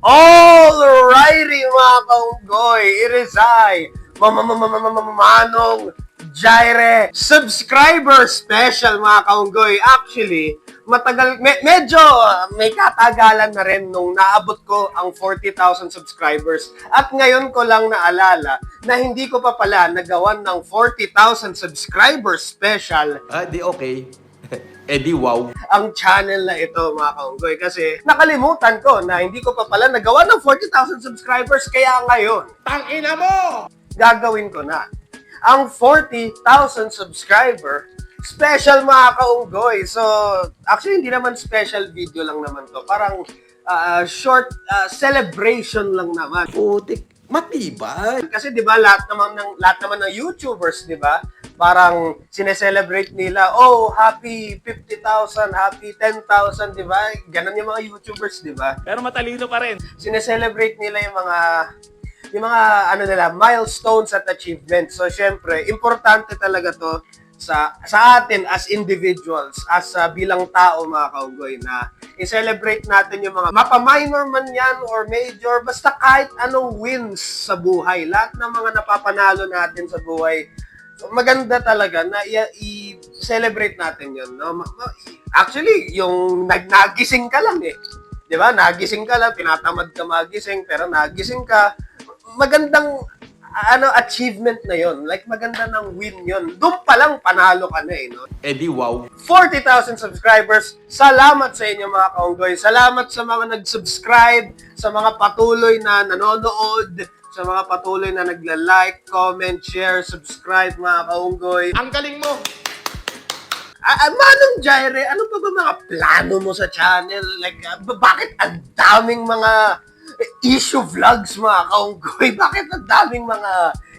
Alrighty mga kaunggoy, it is I, Manong Jaire, subscriber special mga kaunggoy. Actually, medyo may katagalan na rin nung naabot ko ang 40,000 subscribers. At ngayon ko lang naalala na hindi ko pa pala nagawan ng 40,000 subscriber special. Di okay. Di wow. Ang channel na ito mga kaunggoy kasi nakalimutan ko na hindi ko pa pala nagawa ng 40,000 subscribers kaya ngayon Tangina mo! gagawin ko na ang 40,000 subscriber special mga kaunggoy. So actually hindi naman special video lang naman to, parang short celebration lang naman. Putik, matibay. Kasi 'di ba lahat naman ng YouTubers, 'di ba? Parang sineselebrate nila, oh, happy 50,000, happy 10,000, 'di ba? Ganun yung mga YouTubers, 'di ba? Pero matalino pa rin. Sineselebrate nila yung mga ano nila, milestones at achievements. So syempre, importante talaga 'to sa atin as individuals, as bilang tao mga kaunggoy, na i-celebrate natin yung mga mapa-minor man yan or major, basta kahit anong wins sa buhay, lahat ng mga napapanalo natin sa buhay, maganda talaga na i-celebrate natin yun. No? Actually, yung nagising ka lang eh. Di ba? Nagising ka lang, tinatamad ka magising, pero nagising ka, magandang achievement na yon. Like, maganda ng win yon. Doon pa lang, panalo ka na eh, no? Di wow. 40,000 subscribers. Salamat sa inyo mga kaunggoy. Salamat sa mga nag-subscribe, sa mga patuloy na nanonood, sa mga patuloy na nagla-like, comment, share, subscribe mga kaunggoy. Ang galing mo! Manong Jaire, ano pa ba mga plano mo sa channel? Like, bakit ang daming mga issue vlogs mga kaunggoy? Bakit ang daming mga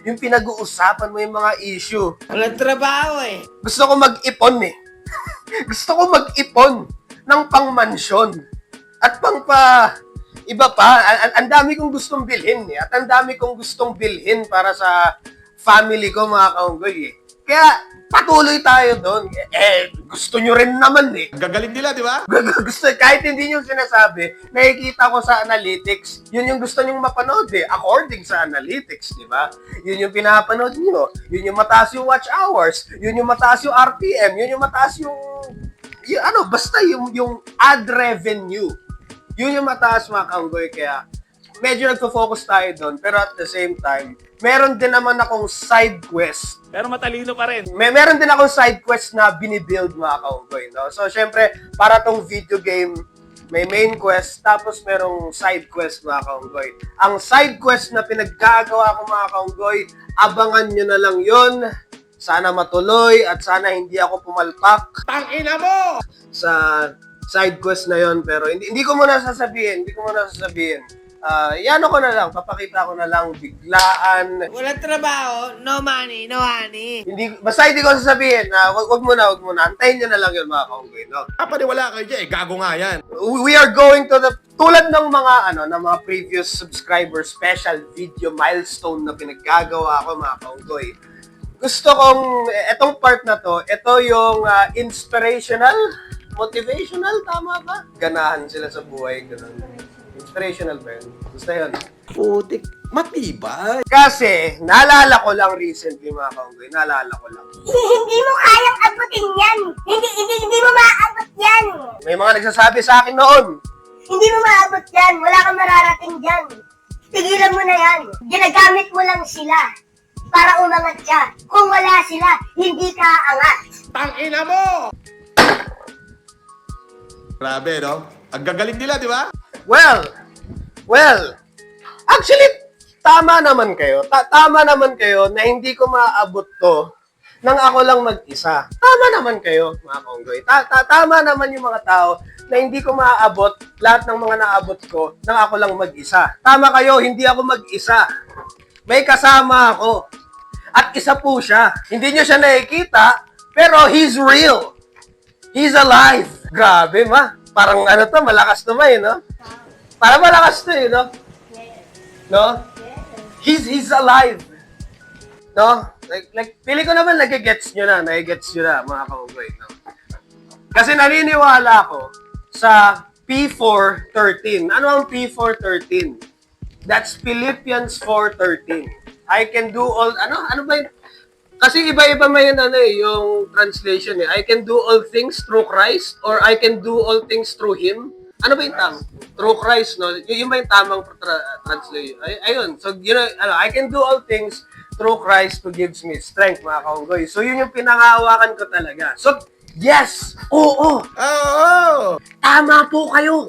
yung pinag-uusapan mo yung mga issue? Walang trabaho eh. Gusto ko mag-ipon eh. Gusto ko mag-ipon ng pang-mansyon. At iba pa. Ang dami kong gustong bilhin eh. At ang dami kong gustong bilhin para sa family ko mga kaunggoy eh. Kaya patuloy tayo doon. Gusto nyo rin naman eh. Gagaling nila, di ba? Gusto, kahit hindi nyo sinasabi, nakikita ko sa analytics, yun yung gusto nyo mapanood eh. According sa analytics, di ba? Yun yung pinapanood nyo. Yun yung mataas yung watch hours. Yun yung mataas yung RPM. Yun yung mataas yung basta yung ad revenue. Yun yung mataas mga kaunggoy. Kaya medyo nagfo-focus tayo doon. Pero at the same time, meron din naman akong side quest. Pero matalino pa rin. Meron din akong side quest na binibuild mga kaunggoy, no? So, syempre, para tong video game, may main quest, tapos merong side quest mga kaunggoy. Ang side quest na pinaggagawa ko mga kaunggoy, abangan nyo na lang yon. Sana matuloy at sana hindi ako pumalpak Tangina mo! sa side quest na yon. Pero hindi ko muna sasabihin. Yan ko na lang, papakita ko na lang biglaan. Walang trabaho, no money, no honey. Basta hindi ko sasabihin na wag muna. Antayin nyo na lang yun mga kaunggoy, no? Paniwala kayo dyan, gago nga yan. We are going to tulad ng mga previous subscriber special video milestone na pinaggagawa ko mga kaunggoy. Gusto kong, etong part na to, ito yung inspirational, motivational, tama ba? Ganahan sila sa buhay, ganun. Inspirational ba yun? Basta yun. Putik, matibay. Kasi, naalala ko lang recently mga kaunggoy, Hindi mo kayang abutin yan. Hindi mo maaabot yan. May mga nagsasabi sa akin noon, Hindi mo maabot yan. Wala kang mararating dyan. Tigilan mo na yan. Ginagamit mo lang sila para umangat ka. Kung wala sila, hindi ka aangat. Tangina mo! Grabe, no? Ang gagaling nila, di ba? Well, actually, tama naman kayo. Tama naman kayo na hindi ko maaabot to nang ako lang mag-isa. Tama naman kayo, mga kaunggoy. Tama naman yung mga tao na hindi ko maaabot lahat ng mga naabot ko nang ako lang mag-isa. Tama kayo, hindi ako mag-isa. May kasama ako. At isa po siya. Hindi nyo siya nakikita, pero he's real. He's alive. Grabe, ma. Parang malakas to, no? Parang malakas to, no? No? He's alive. No? Like pili ko naman nagigets nyo na, mga kaunggoy, no? Kasi naniniwala ako sa P4:13. Ano ang P4:13? That's Philippians 4:13. I can do all, ano ba yun? Kasi iba-iba may yun, yung translation eh. I can do all things through Christ or I can do all things through Him. Ano ba yung Through Christ, no? Yun ba yung tamang translation? Ayun. So, I can do all things through Christ who gives me strength, mga kaunggoy. So, yun yung pinangahawakan ko talaga. So, yes! Oo! Oo! Tama po kayo!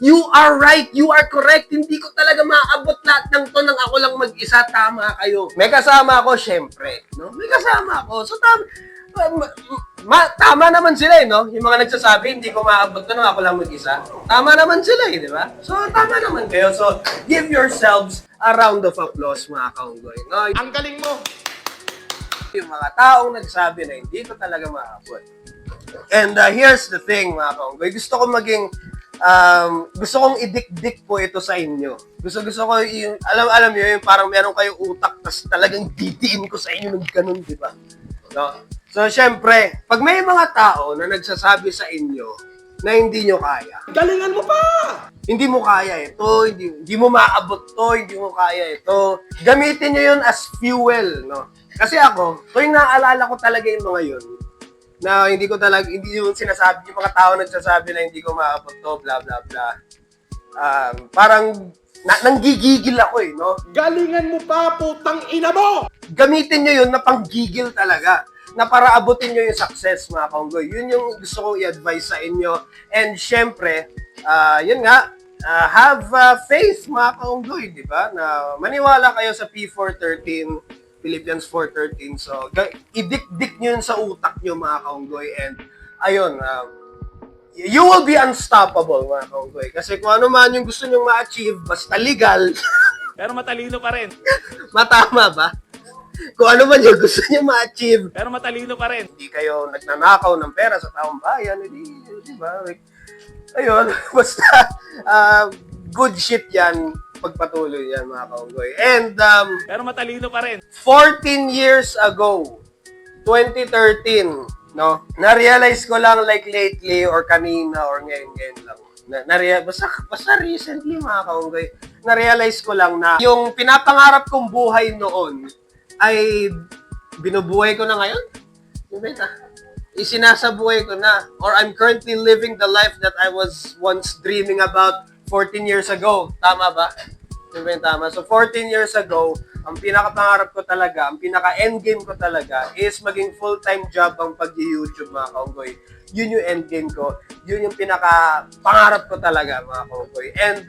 You are right. You are correct. Hindi ko talaga maaabot lahat ng to nang ako lang mag-isa. Tama kayo. May kasama ako, syempre. No? May kasama ako. So, tama naman sila, no? Yung mga nagsasabi, hindi ko maaabot to nang ako lang mag-isa. Tama naman sila, di ba? So, tama naman kayo. So, give yourselves a round of applause, mga kaunggoy. No? Ang galing mo! Yung mga taong nagsabi na hindi ko talaga maaabot. And here's the thing, mga kaunggoy. Gusto kong idikdik po ito sa inyo. Gusto ko yung, alam niyo, yung parang meron kayong utak, tas talagang didiin ko sa inyo ng ganun, di ba? No? So, syempre, pag may mga tao na nagsasabi sa inyo na hindi nyo kaya, Galingan mo pa! hindi mo kaya ito, hindi mo maabot to, hindi mo kaya ito, gamitin nyo yun as fuel, no? Kasi ako, tuwing naaalala ko talaga yung mga yun, na hindi yung sinasabi, yung mga tao nagsasabi na hindi ko maabot to, bla bla bla. Parang, nanggigigil ako eh, no? Galingan mo pa, putang ina mo! Gamitin nyo yun na panggigil talaga, na para abutin nyo yung success, mga kaunggoy. Yun yung gusto kong i-advise sa inyo. And syempre, yun nga, have faith, mga kaunggoy, di ba? Na maniwala kayo sa P4:13, Philippians 4:13. So, idikdik nyo yun sa utak nyo, mga kaunggoy. And, ayun, you will be unstoppable, mga kaunggoy. Kasi kung ano man yung gusto nyo ma-achieve, basta legal, Pero matalino pa rin. matama ba? Kung ano man yung gusto nyo ma-achieve, Pero matalino pa rin. hindi kayo nagnanakaw ng pera sa taong bayan, di ba? Like, ayun, basta, good shit yan, pagpatuloy yan, mga kaunggoy. And, Pero matalino pa rin. 14 years ago, 2013, no? Na-realize ko lang like lately or kanina or ngayon lang. Basta recently, mga kaunggoy, na-realize ko lang na yung pinapangarap kong buhay noon ay binubuhay ko na ngayon. Isinasabuhay ko na. Or I'm currently living the life that I was once dreaming about 14 years ago. Tama ba? Tama. So 14 years ago, ang pinakapangarap ko talaga, ang pinaka-endgame ko talaga is maging full-time job ang pag-YouTube, mga kaunggoy. Yun yung endgame ko. Yun yung pinaka-pangarap ko talaga, mga kaunggoy. And,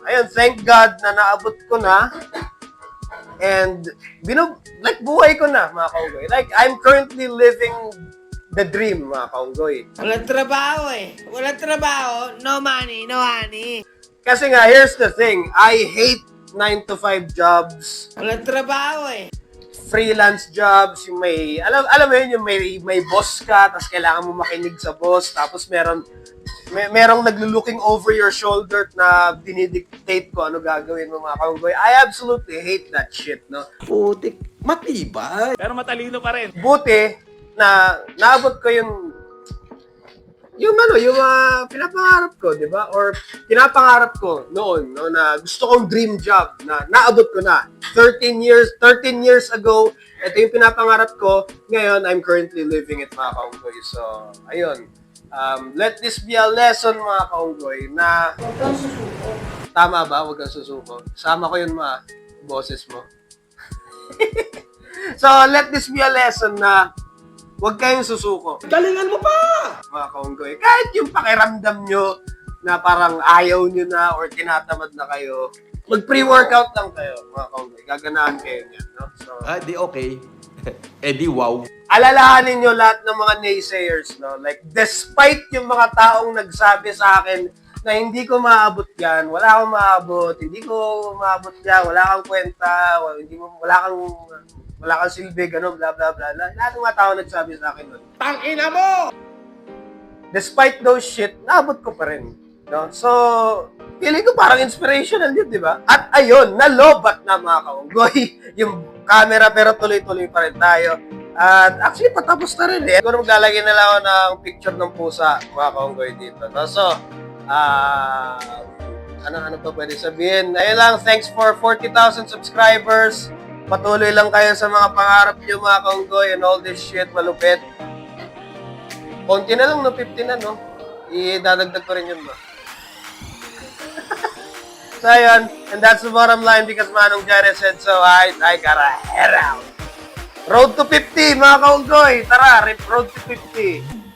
ayun, thank God na naabot ko na. And, buhay ko na, mga kaunggoy. Like, I'm currently living the dream, mga kaunggoy. Walang trabaho eh. Walang trabaho, no money, no honey. Kasi nga, here's the thing. I hate 9-to-5 jobs. Walang trabaho eh. Freelance jobs, yung alam mo yun, yung may boss ka, tapos kailangan mo makinig sa boss, tapos merong naglo-looking over your shoulder na dinidictate ko ano gagawin mo, mga kaunggoy. I absolutely hate that shit, no? Putik, matibay! Pero matalino pa rin. Buti na naabot ko yung pinapangarap ko, di ba? Or pinapangarap ko noon, no, na gusto kong dream job na naabot ko na. 13 years ago, ito yung pinapangarap ko. Ngayon, I'm currently living it, mga kaunggoy. So, ayun. Let this be a lesson, mga kaunggoy, na tama ba? Huwag kang susuko. Sama ko yun, mga boses mo. So, let this be a lesson na huwag kayong susuko. Galingan mo pa! Mga kaunggoy. Kahit yung pakiramdam nyo na parang ayaw nyo na or tinatamad na kayo, mag-pre-workout lang kayo, mga kaunggoy. Gaganahan kayo niyan, no? So, Di okay. Di wow. alalahanin nyo lahat ng mga naysayers, no? Like, despite yung mga taong nagsabi sa akin na hindi ko maabot yan, wala akong maabot, hindi ko maabot yan, wala kang kwenta, wala kang silbi, gano'n, bla bla bla. Lahat ng mga tao nagsabi sa akin nun. Tangina mo! Despite those shit, naabot ko pa rin. No? So, feeling ko parang inspirational yun, di ba? At ayun, nalobat na, mga kaunggoy yung camera, pero tuloy-tuloy pa rin tayo. At actually, patapos na rin eh. Siguro maglalagay na lang ako ng picture ng pusa, mga kaunggoy dito. No? So, Ano pa pwede sabihin? Ayun lang, thanks for 40,000 subscribers. Patuloy lang kayo sa mga pangarap nyo, mga kaunggoy, and all this shit, malupit. Konti na lang, no? 50 na, no? Idadagdag ko rin yun, no? So, ayun. And that's the bottom line because Manong Jared said so. I gotta head out. Road to 50, mga kaunggoy. Tara, road to 50.